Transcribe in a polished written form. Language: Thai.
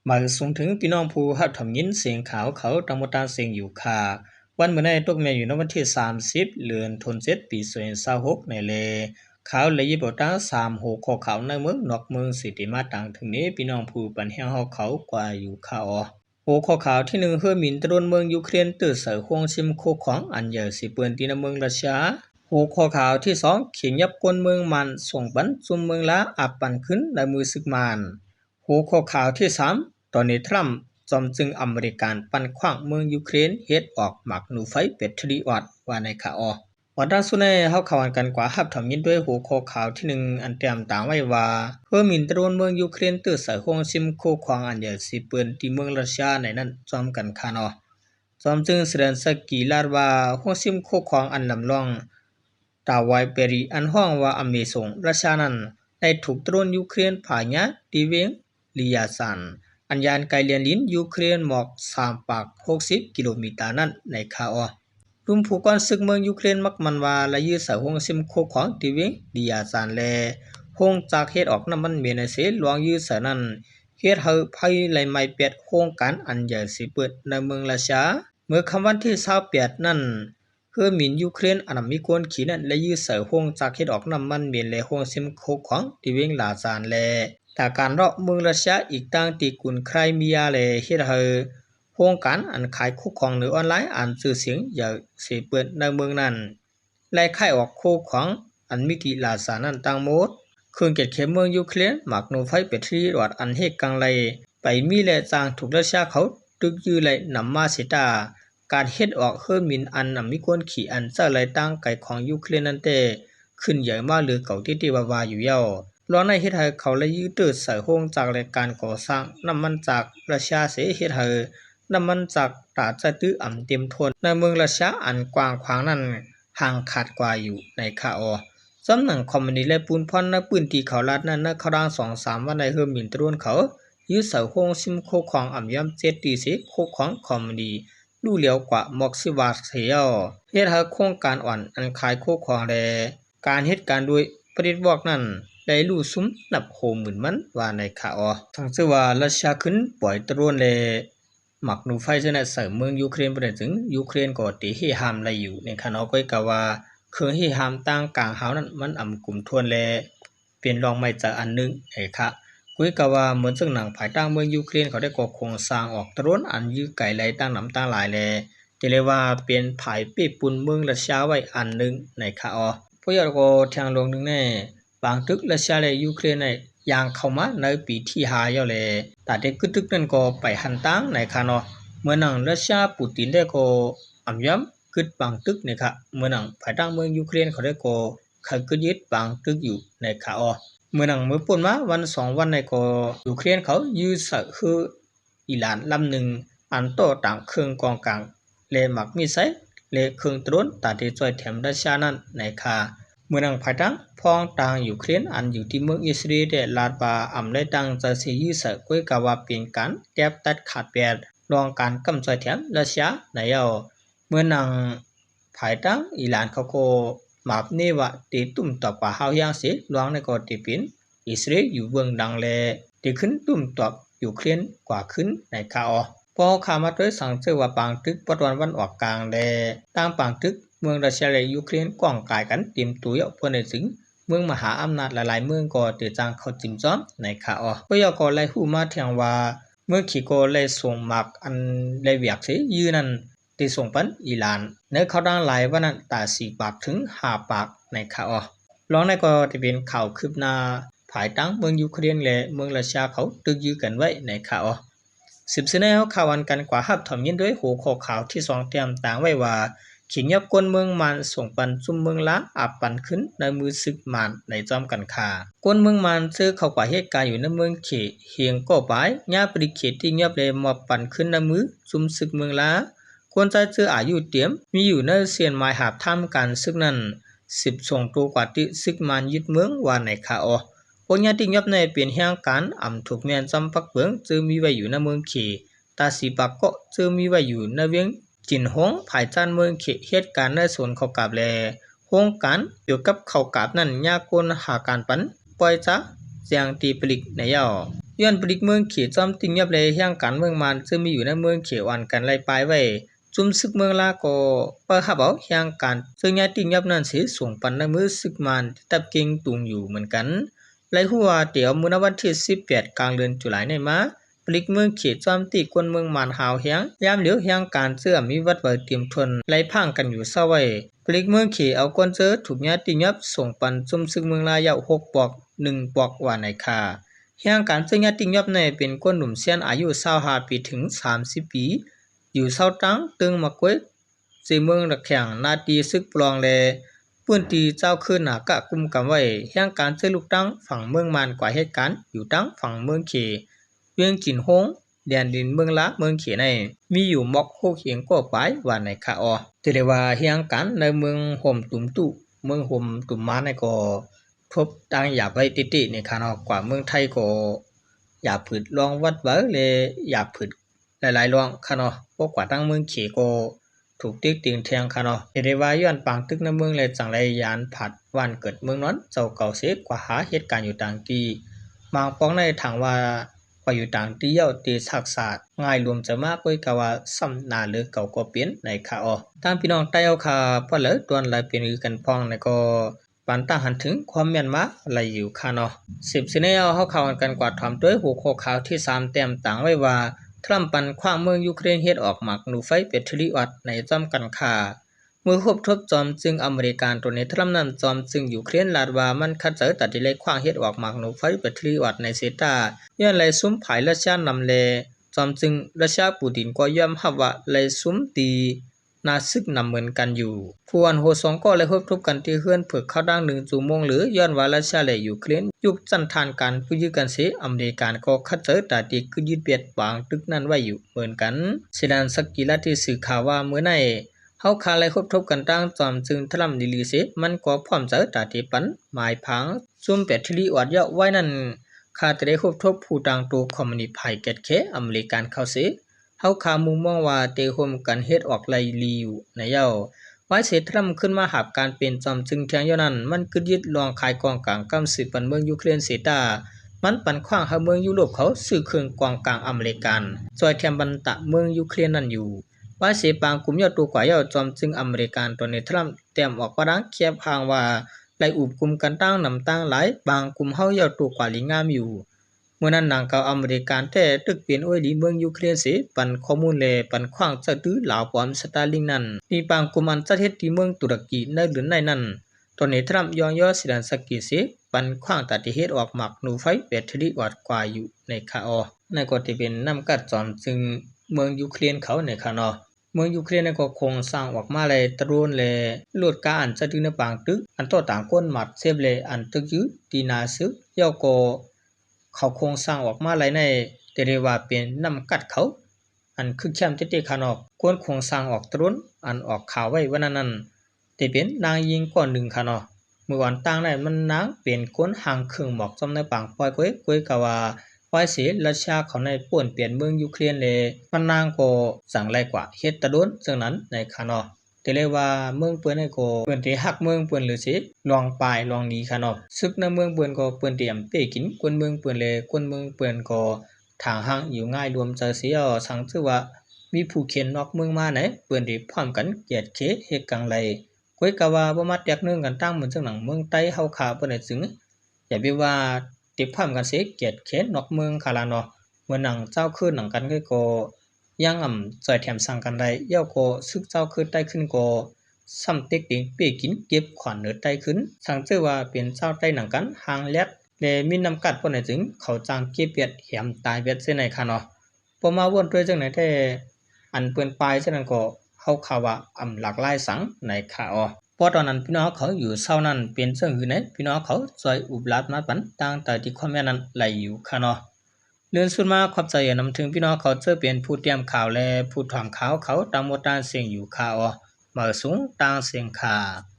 มาส่งถึงพี่น้องผู้หับถมยินเสียงขาวเขาตังมตาเสียงอยู่ค่ะวันเมื่อในตกแม่อยู่ในวันที่30เดือนธันวาคมปี2026ในเลเขาเลยยิบตา36ข้อเขาในเมืองนอกเมืองสิติมาต่างถึงนี้พี่น้องผู้ปันแห้งเฮาเขากว่าอยู่ค่ะโอข้อข่าวที่1เฮือหมินตรนเมืองยูเครนตื่อเสือฮวงชิมโคของอันเยอสิเปื้อนที่ในเมืองรัสเซียโอข้อข่าวที่2เขียนยับกวนเมืองมันส่งปันซุมเมืองละอับปันขึ้นในมือซึกมันโอข้อข่าวที่3ตอนนี้ทรัมป์จอมจึงอเมริกันปันขว้างเมืองยูเครนเฮ็ดออกหมักหนูไฟเป็ดทรีวัดว่าในข่าววันด้านสุดในเฮาข่าวกันกว่าฮับถมยินด้วยหัวข้อข่าวที่1อันเตรียมต่างไว้ว่าเพื่อมินตรวนเมืองยูเครนตื่อใส่ห้องซิมโคควางอันเดียวสิเปิ้นที่เมืองรัสเซียในนั้นจอมกันค่ะจอมจึงแสดงสกีลาดว่าห้องซิมโคควางอันลำลองตาไวเปรีอันห้องว่าอเมซงรัสเซียนั้นได้ถูกตรวนยูเครนผ่านยะดีเวงลียาซันอันยานไกเลียนลินยูเครนหมอก3ปาก60กิโลเมตรนั้นในข่าวรุ่มผู้ก่อนศึกเมืองยูเครนมักมันว่าละยื้อสายห้องซิมโคของทีวิงดิยาซานแลห้องจากเฮ็ดออกน้ำมันเมียนเสลวงยื้อสายนั้นเฮ็ดให้ภัยไหลไม่เปียดโครงการอันใหญ่สิเปิดในเมืองราชาเมื่อคำวันที่28นั้นเพื่อมินยูเครนอันมีกวนขี่นั้นและยื้อสายห้องจากเฮ็ดออกน้ำมันเมียนและห้องซิมโคของทีวิงลาซานแลแต่การรอเมืองรัสเซียอีกตั้งตีกุนไครเมียเลยเฮ็ดให้โครงการอันขายคู่ของหรือออนไลน์อันชื่อเสียงอย่าสิเปิดในเมืองนั้นและขายออกคู่ของอันมิติลาซานั้นต่างหมดเครื่องเก็บเข็มเมืองยูเครนหมักหนูไฟเป็ดที่รอดอันเฮกกังไลไปมีและจางถูกรัสเซียเขาตึกยื้อเลยนำมาเสตาการเฮ็ดออกเฮือมินอันนำมีคนขี่อันเจ้าไหลตั้งไก่ของยูเครนนั้นแต่ขึ้นใหญ่มากหรือเก่าที่วาอยู่เย้ารอในเฮ็ดให้เขาและยื้อตื้อใส่ห้องจากรายการก่อสร้างน้ำมันจากรัสเซียเสเฮ็ดให้น้ำมันจากตาจะตื้ออ่ำเต็มทนในเมืองรัสเซียอันกว้างขวางนั้นห่างขาดกว่าอยู่ในข่าวสำนักคอมมิวนิสต์และปูนพรในปืนที่เขาลัดนั้นเขาดัง2-3วันในเฮือมินตรวนเขายื้อใส่ห้องซิมโคของอ่ำย่ำ7ตีสิโคของคอมมิวนิสต์ดูเหลียวกว่าม็อกซิวาเสียเฮ็ดให้โครงการอ่อนอันขายโคของแลการเฮ็ดการด้วยประดิษฐ์บอกนั้นได้รู้ซุ้มนับโหมื่นมันว่าในข่าวทั้งชื่อว่ารัสเซียขึ้นปล่อยตรวนและหมักหนูไฟเสนเสริมเมืองยูเครนประถึงยูเครนก็ตีให้ห้ามไลอยู่ในขณะก็กะว่าเครื่องให้ห้ามตั้งกลางเฮานั้นมันอ่ำกลุ่มทวนและเป็นรองไม่จากอันนึงไอ้ค่ะกุยกะว่าเหมือนซึ่งหนังภายตั้งเมืองยูเครนเขาได้ก่อโครงสร้างออกตรวนอันยื้อไกลไหลตั้งน้ำตั้งหลายแลจะเรียกว่าเป็นภายเป้ปุ่นเมืองรัสเซียไว้อันนึงในค่ะพวกเราก็ทางลงนึงแน่บางตึกรัสเซียและยูเครนในอย่างเข้ามาในปีที่5แล้วแลแต่เด็กกึกนั้นก็ไปหันตั้งในค่ะเมื่อนังรัสเซียปูตินได้ก็อำย้ำกึดบางตึกเนี่ยค่ะเมื่อนังภายตั้งเมืองยูเครนเขาได้ก็เขากึดยึดบางตึกอยู่ในค่ะเมื่อนังเมื่อปุ่นมาวัน2วันในก็ยูเครนเขายื้อใส่คืออิหร่านลำหนึ่งอันโตต่างเครื่องกองกลางและมักมีไซและเครื่องตรวนแต่ที่ช่วยแถมรัสเซียนั้นในค่ะเมื่อนังภายตั้งพองต่างยูเครนอันอยู่ที่เมืองอิสราเอลได้ลาดบาอำได้ตั้งจะเสียยื้อใส่ก้อยกว่าเป็นการแก้ตัดขาดแปดรองการกำจัดแถมรัสเซียในเมื่อนังภายตั้งอิหร่านเขาก็มาบเนวะตีตุ่มต่อป่าเฮายังเสียรองในก็ตีเป็นอิสราเอลอยู่เบื้องดังแลตีขึ้นตุ่มตอบยูเครนกว่าขึ้นในข่าวพอข่าวมาด้วยสั่งเจอว่าปางตึกปตวันออกกลางแลตั้งปางตึกเมืองรัสเซียและยูเครนกว้างกายกันเตรียมตัวเพื่อในถึงเมืองมหาอำนาจหลายๆเมืองก็เตจางเขาจิ้มจ้อมในข่าวก็ยก็ไล่หูมาเถียงว่าเมื่อขีโกเลยส่งมักอันเลยเวียกเสยืนนั้นตีส่งปันอิหร่านเนื้อเขาดังหลายว่านั้นตา4 ปากถึง5 ปากในข่าวรองในก็จะเป็นข่าวคืบหน้าภายตั้งเมืองยูเครนและเมืองรัสเซียเขาตึกยื้อกันไว้ในข่าว10 เสนอข่าววันกันกว่าฮับถมยินด้วยหัวข้อข่าวที่2เตรียมต่างไว้ว่าขิงยับกวนเมืองมันส่งปันซุ่มเมืองละอับปันขึ้นในมือซึกมันในจอมกันคากวนเมืองมันซื้อเข้ากว่าเหตุการณ์อยู่ในเมืองเขเฮียงก็ไปญาปริเขตที่เงียบเลยมอบปันขึ้นในมือซุ่มซึกเมืองละควรใจเจออายุเตรียมมีอยู่ในเสียนไม้หาบท่ามการซึกนั้น10 ส่งตัวกว่าที่ซึกมันยึดเมืองว่าในข่าวพวกญาติยับในเปลี่ยนแห่งการอ่ำถูกแมนจำปักเบิงเจอมีไว้อยู่ในเมืองเขตาสีปากก็เจอมีไว้อยู่ในเวียงจินหงภายจานเมืองเขเหตุการณ์ในส่วนเขากาบแลโครงการเกี่ยวกับเขากาบนั้นยากลหาการปันปล่อยจ้าเสียงตีปลิกใน ย้อนปลิกเมืองเขจอมติงยับเลยเฮียงกันเมืองมันซึ่งมีอยู่ในเมืองเขวันกันไล่ปลายไว้จุมซึกเมืองลาก็เปิดหับเอาเฮียงกันซึ่งยาติงยับนั้นสิส่งปันในมือซึกมันตับเก่งตุงอยู่เหมือนกันไล่หัวเดี๋ยวมื้อวันที่18กลางเดือนตุลาคมนี้มาปลิกเมืองเขจอมติคนเมืองมันหาวเฮียงยามเหลียวเฮียงการเสื้อมีวัดไว้เตรียมทนไล่พังกันอยู่เศร้าไว้ปลิกเมืองเขเอาก้นเจอถูกยาติงยับส่งปันจุมซึกเมืองลายาว6ปอก1ปอกว่าในคาเฮียงการซึ่งยาติงยับในเป็นคนหนุ่มเซียนอายุ25ปีถึง30ปีอยู่เศร้าตังตึงมะกวยสีเมืองระแข่งนาตีซึกปลองแลปื้นตีเจ้าคืนหนากะกุมกันไว้เฮียงการซื้อลูกตั้งฝั่งเมืองมันกว่าเหตุการณ์อยู่ตั้งฝั่งเมืองเขเวียงจินฮงแดนดินเมืองละเมืองเขในมีอยู่มอกโคเขียงก็ไปว่าในคาอแต่ได้ว่าเฮียงการในเมืองห่มตุ่มตุเมืองห่มตุ่มมาในก็ทบตังอย่าไปติในคานอกว่าเมืองไทยก็อย่าผืดลองวัดเบอเลยอย่าผืดหลายๆลองคานอพวกกว่าตั้งเมืองเขก็ถูกติ๊กติงเทียงคานอเดว่าย้อนปังตึกในเมืองเลยจังไรยานผัดวันเกิดเมืองนั้นเจ้าเก่าเสียกว่าหาเหตุการณ์อยู่ต่างตีบางปองในทางว่าอยู่ต่างตีเย้าตีศักษาง่ายรวมจะมากกว่าว่าซ้ำนาหรือเก่าก็เปลี่ยนในคาอตามพี่น้องใต้เอาคาพอเลยตัวนลายเป็นกันพองในก็ปันตาหันถึงความเมียนมาไหลอยู่คาเนาะ10สิเนเอาเข้ากันกว่าถอมด้วยหัวข้อข่าวที่3แต้มต่างไว้ว่าทรัมป์ปันขว้างเมืองยูเครนเฮ็ดออกหมักหนูไฟเปทริวัตในจอมกันค่าเมื่อคบทบจอมจึงอเมริกันตัวในทรัมป์นั้นจอมจึงยูเครนลาดว่ามันคัดเจอตัดที่เลยขว้างเฮ็ดออกหมักหนูไฟเปทริวัตในเซตาย้อนไหลซุ้มภายรัสเซียนำเลจอมจึงรัสเซียปูตินก็ยอมรับว่าไหลซุ้มตีนาซึกนำเหมือนกันอยู่ผู้อันโหสองก็เลยพบทบกันที่เฮือนเผือกเข้าดัง1 ชั่วโมงหรือย้อนว่ารัสเซียและยูเครนยุบจันทานการผู้ยื้อกันเสียอเมริกันก็คัดเจอตัดที่คือยึดเบียดบางตึกนั้นไว้อยู่เหมือนกันเซดานสกิลาที่สื่อข่าวว่าเมื่อไหร่เฮาคาเลยพบทบกันตั้งจอมจึงทรัมป์ดีลีเสมันก็พร้อมเจอตัดที่ปันหมายพังซุ่มแปดทลีวัดเยาะไว้นั่นคาจะได้พบทบผู้ต่างตัวคอมมิวนิสต์ไผ่เกตเคอเมริกันเข้าเสเฮาคามุมมองว่าเตโฮมกันเฮ็ดออกไลลีอยู่ในเย้าไว้เสทรัมขึ้นมาหับการเป็นจอมจึงเทียงเท่านั้นมันคือยึดลองขายกองกลางกำสืบปันเมืองยูเครนเสตามันปันขว้างหาเมืองยุโรปเขาซื้อเครื่องกองกลางอเมริกันจอยเทียมบันตะเมืองยูเครนนั่นอยู่ไว้เสปางกลุ่มยอดตัวกว่าเย้าจอมจึงอเมริกันตัวในทรัมเตรียมออกปะดังเคียบพางว่าไล่อุบกลุ่มกันตั้งนำตั้งหลายบางกลุ่มเฮาเย้าตัวกว่าลิงามอยู่เมื่อนั้นนางเก่าอเมริกันแต่ตึกเปลี่ยนโอ้ยดีเมืองยูเครนเสปันข้อมูลแลปันขว้างจะตื้อลาวปอมสตาลิงนั้นมีบางกลุ่มอันจะเฮ็ดที่เมืองตุรกีในเดือนในนั้นตอนนี้ทรัมป์ยองย่อสิดันสกิเสปันขว้างตัดที่เฮ็ดออกหมักหนูไฟแบตเตอรี่วัดกว่าอยู่ในคาออในก็ที่เป็นนำกัดจอมจึงเมืองยูเครนเขาในคานอเมืองยูเครนก็คงสร้างออกมาเลยตรูนเลยลวดกาอันจะดึงในบางตึกอันต่อต่างก้นหมัดเซฟเลยอันตึกยืตีนาซึกเย้าก็เขาโครงสร้างออกมาหลายในแต่เรียกว่าเป็นนำกัดเขาอันคือแคมเตติคานอกกวนโครงสร้างออกตรุนอันออกข่าวไว้วันนั้นแต่เป็นนางยิงก่อนหนึ่งคานอเมื่อวันต่างได้มันนางเป็นคนห่างเครื่องหมอกจำในปางปล่อยก้อยกะว่าไว้เสียรัสเซียเขาในป่วนเปลี่ยนเมืองยูเครนเลยมันนางก็สั่งไล่กว่าเฮ็ดตะโดนซึ่งนั้นในคานอแต่เลยว่าเมืองเปิ้นก็เปิ้นที่ฮักเมืองเปิ้นหรือสิลองปลายลองหนีคานอซึกในเมืองเปิ้นก็เปิ้นเตรียมเป้กินคนเมืองเปิ้นเลยคนเมืองเปิ้นก็ทางห่างอยู่ง่ายรวมจะเสียสังชื่อว่ามีผู้เขียนนอกเมืองมาไหนเปิ้นที่พร้อมกันเกียดเคเฮ็ดกังไลก้อยกะว่าบ่มาแตกนึงกันตั้งเหมือนจังหนังเมืองใต้เฮาขาเปิ้นได้จึงอย่าไปว่าติพร้อมกันเสียเกียดเขนอกเมืองคาลาเนาะเมื่อหนังเจ้าคืนหนังกันก็ยังจอยแถมสั่งกันได้เย้าก็ซึกเจ้าคืนใต้ขึ้นก็ซ้ำเต็กติงเป้กินเก็บขวัญเหนือใต้ขึ้นสังชื่อว่าเป็นเจ้าใต้หนังกันหางแลดและมีนำกัดเปิ้นได้จึงเขาจ้างเก็บเวียดแหมตายเวียดเสียในคาเนาะบ่มาวนด้วยจังไหนแท้อันเปิ้นปลายฉะนั้นก็เฮาข่าวว่าหลากหลายสังในข่าวพอตอนนั้นพี่น้องเขาอยู่เศร้านั้นเป็นเรื่องหือไหนพี่น้องเขาซอยอุบลาดมาปันต่างแต่ที่ความแม่นั้นไหลอยู่ค่ะเนาะเรื่องสุดมาขอบใจนำถึงพี่น้องเขาจะเป็นผู้เตรียมข่าวและผู้ถอมข่าวเขาตามหมดด้านเสียงอยู่ข่าวมาสูงต่างเสียงข่า